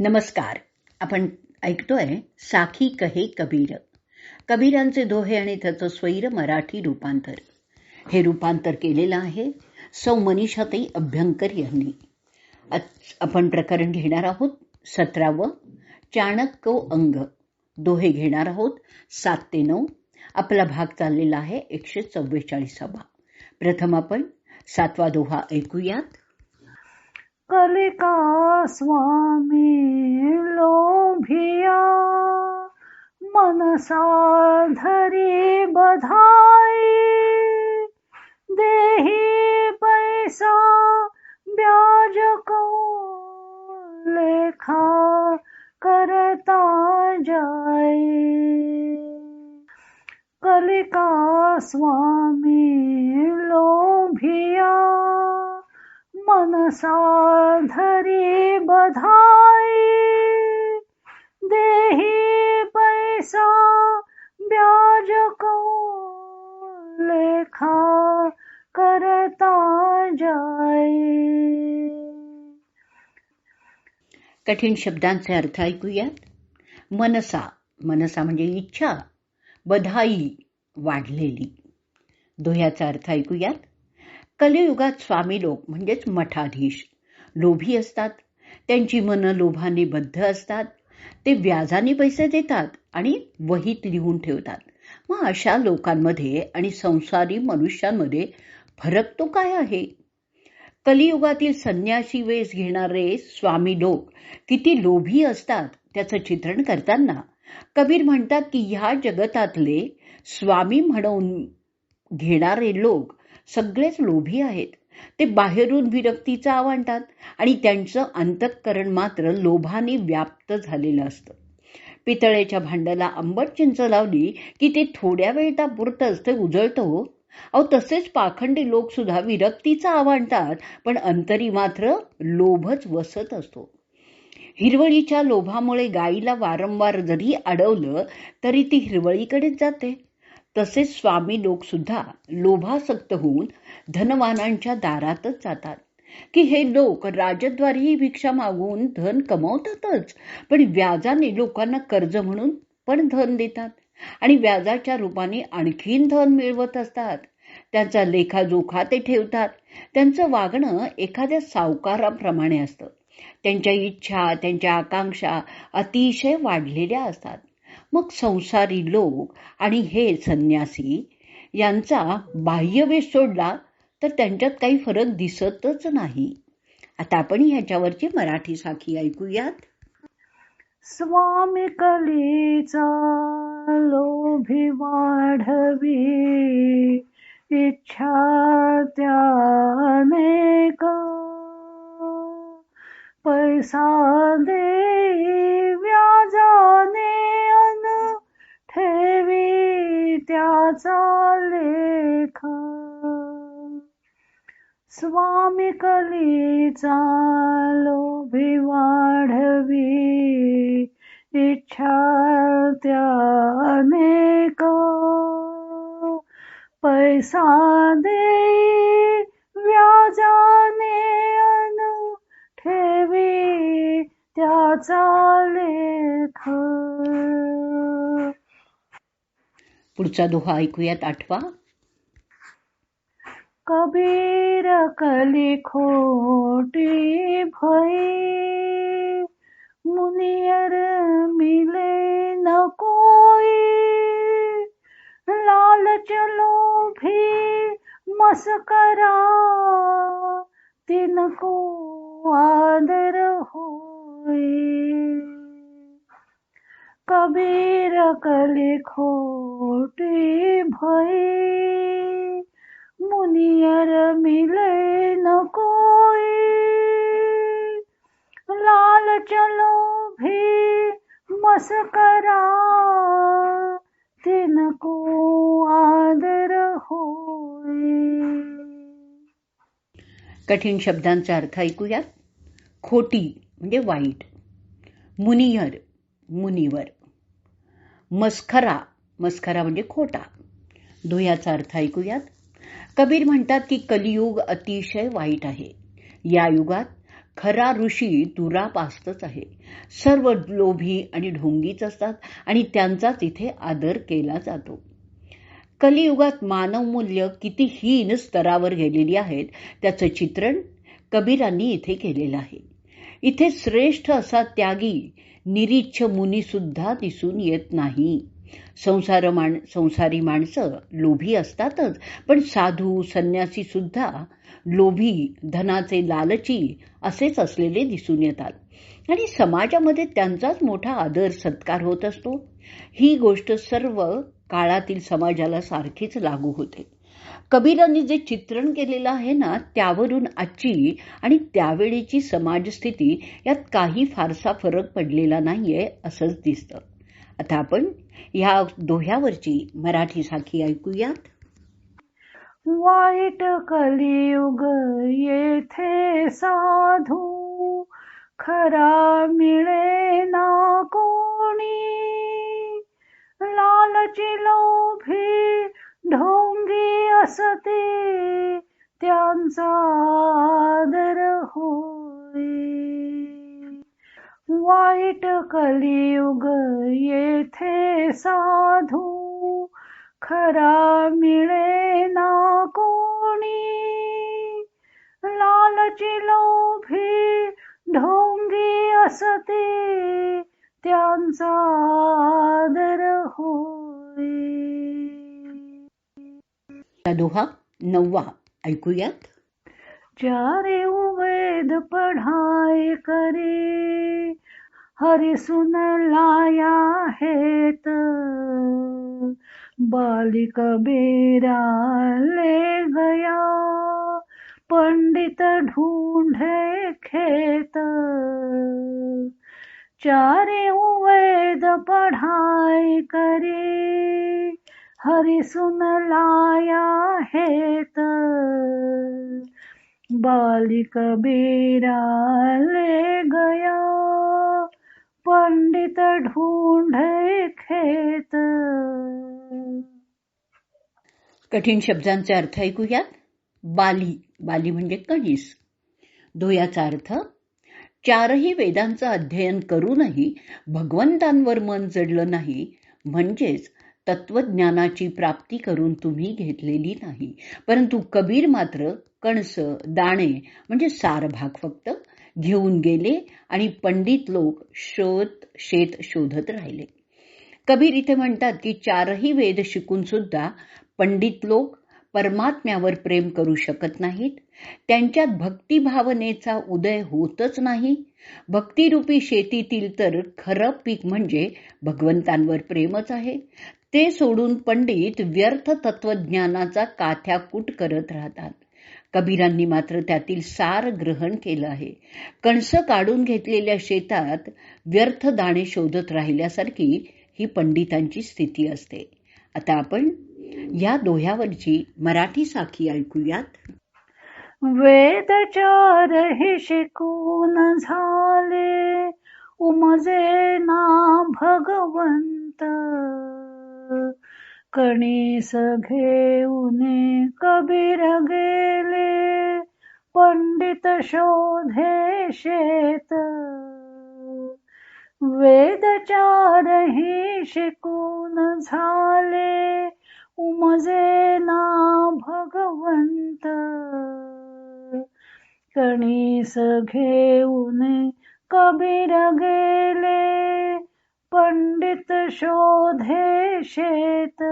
नमस्कार. आपण ऐकतोय साखी कहे कबीर. कबीरांचे दोहे आणि त्याचं स्वैर मराठी रूपांतर. हे रूपांतर केलेलं आहे सौ मनीषाताई अभ्यंकर यांनी. आपण प्रकरण घेणार आहोत 17वं, चाणक्य अंग. दोहे घेणार आहोत 7 ते 9. आपला भाग चाललेला आहे 144वा. प्रथम आपण 7वा दोहा ऐकूयात. कलिका स्वामी लोभिया मनसा धरी बधाई देही पैसा ब्याज को लेखा करता जाए. कलिका स्वामी लोभिया मनसा धरी बधाई देही पैसा ब्याज को लेखा करता जाए. कठीण शब्दांचे अर्थ ऐकूयात. मनसा, मनसा म्हणजे इच्छा. बधाई, वाढलेली. दोह्याचा अर्थ ऐकूयात. कलियुगात स्वामी लोक म्हणजेच मठाधीश लोभी असतात. त्यांची मनं लोभाने बद्ध असतात. ते व्याजाने पैसे देतात आणि वहीत लिहून ठेवतात. मग अशा लोकांमध्ये आणि संसारी मनुष्यांमध्ये फरक तो काय आहे? कलियुगातील संन्यासी वेश घेणारे स्वामी लोक किती लोभी असतात त्याचं चित्रण करताना कबीर म्हणतात की ह्या जगतातले स्वामी म्हणून घेणारे लोक सगळेच लोभी आहेत. ते बाहेरून विरक्तीचं आवडतात आणि त्यांचं अंतःकरण मात्र लोभाने व्याप्त झालेलं असतं. पितळेच्या भांड्याला आंबट चिंच लावली की ते थोड्या वेळापुरतंच ते उजळतं हो. अहो, तसेच पाखंडी लोक सुद्धा विरक्तीचं आवडतात पण अंतरी मात्र लोभच वसत असतो. हिरवळीच्या लोभामुळे गाईला वारंवार जरी अडवलं तरी ती हिरवळीकडेच जाते. तसेच स्वामी लोक सुद्धा लोभासक्त होऊन धनवानांच्या दारातच जातात की हे लोक राजद्वारीही भिक्षा मागून धन कमवतातच पण व्याजाने लोकांना कर्ज म्हणून पण धन देतात आणि व्याजाच्या रूपाने आणखीन धन मिळवत असतात. त्यांचा लेखाजोखा ते ठेवतात. त्यांचं वागणं एखाद्या सावकाराप्रमाणे असतं. त्यांच्या इच्छा, त्यांच्या आकांक्षा अतिशय वाढलेल्या असतात. मग संसारी लोक आणि हे संन्यासी यांचा बाह्यवेश सोडला तर त्यांच्यात काही फरक दिसतच नाही. आता आपण ह्याच्यावरची मराठी साखी ऐकूयात. स्वामी कलीचा लोभी वाढवी इच्छा त्याने का पैसा दे व्याजाने अन ठेवी त्याचा लेखा. स्वामी कलीचा लोभी वाढवी इच्छा त्याने का पैसा दे व्याजाने अन ठेवी त्याचा लेखा. पुढचा दोहा ऐकूयात 8वा. कबीर कली खोटी भई मुनियर मिले न कोई लालच लोभी मस्करा तिनको आदर होई. कबीर कली खोटी भई मुनियर मिले न कोई लालच लोभी मस्करा तिनको आदर होई. कठीण शब्दांचा अर्थ ऐकूयात. खोटी म्हणजे वाईट. मुनियर, मुनिवर. मस्खरा, मस्खरा म्हणजे खोटा. दोह्याचा अर्थ ऐकूयात. कबीर म्हणतात की कलियुग अतिशय वाईट आहे. या युगात खरा ऋषी दुरापास्तच आहे. सर्व लोभी आणि ढोंगीच असतात आणि त्यांचाच इथे आदर केला जातो. कलियुगात मानवमूल्य किती हीन स्तरावर गेलेली आहेत त्याचं चित्रण कबीरांनी इथे केलेलं आहे. इथे श्रेष्ठ असा त्यागी निरीच्छ मुनी सुद्धा दिसून येत नाही. संसारी माणसं लोभी असतातच, पण साधू संन्यासी सुद्धा लोभी, धनाचे लालची असेच असलेले दिसून येतात आणि समाजामध्ये त्यांचाच मोठा आदर सत्कार होत असतो. ही गोष्ट सर्व काळातील समाजाला सारखीच लागू होते. कबीरांनी जे चित्रण केलेलं आहे ना, त्यावरून आजची आणि त्यावेळीची समाजस्थिती यात काही फारसा फरक पडलेला नाहीये असंच दिसतं. आता आपण या दोह्यावरची मराठी साखी ऐकूयात. वाईट कलियुग येथे साधू खरा मिळे ना कोणी, लालची लोभी ढोंगी असते त्यांचा आदर होई. वाईट कलियुग येथे साधू खरा मिळे ना कोणी, लालची लोभी ढोंगी असते त्यांचा आदर होई. दोहा 9 ऐकूयात. चारे वेद पढ़ाई करे, हरि सुन लाया हेत, बालिक बेरा ले गया, पंडित ढूंढे खेत. चारे वेद पढ़ाई करे, हरि सुन लाया हेत, बालिक बेरा ले गया, पंडित ढूंढे खेत. कठीण शब्दांचे अर्थ ऐकूयात. बाली, बाली म्हणजे कणीस. दोह्याचा अर्थ, चारही वेदांचं अध्ययन करूनही भगवंतांवर मन जडलं नाही, म्हणजेच तत्वज्ञानाची प्राप्ती करून तुम्ही घेतलेली नाही. परंतु कबीर मात्र कणस, दाणे म्हणजे सार भाग फक्त घेऊन गेले आणि पंडित लोक शेत शोधत राहिले. कबीर इथे म्हणतात की चारही वेद शिकून सुद्धा पंडित लोक परमात्म्यावर प्रेम करू शकत नाहीत. त्यांच्यात भक्ती भावनेचा उदय होतच नाही. भक्तिरूपी शेतीतील तर खरं पीक म्हणजे भगवंतांवर प्रेमच आहे. ते सोडून पंडित व्यर्थ तत्वज्ञानाचा काथ्याकूट करत राहतात. कबीरांनी मात्र त्यातील सार ग्रहण केलं आहे. कणस काढून घेतलेल्या शेतात व्यर्थ दाणे शोधत राहिल्यासारखी ही पंडितांची स्थिती असते. आता आपण या दोह्यावरची मराठी साखी ऐकूयात. वेद चारही शिकून झाले, उमजे ना भगवंत, कणीस घेऊन कबीर गेले, पंडित शोधे शेत. वेद चारही शिकून झाले, उमजे ना भगवंत, कणीस घेऊन कबीर गेले, पंडित शोधे शेत.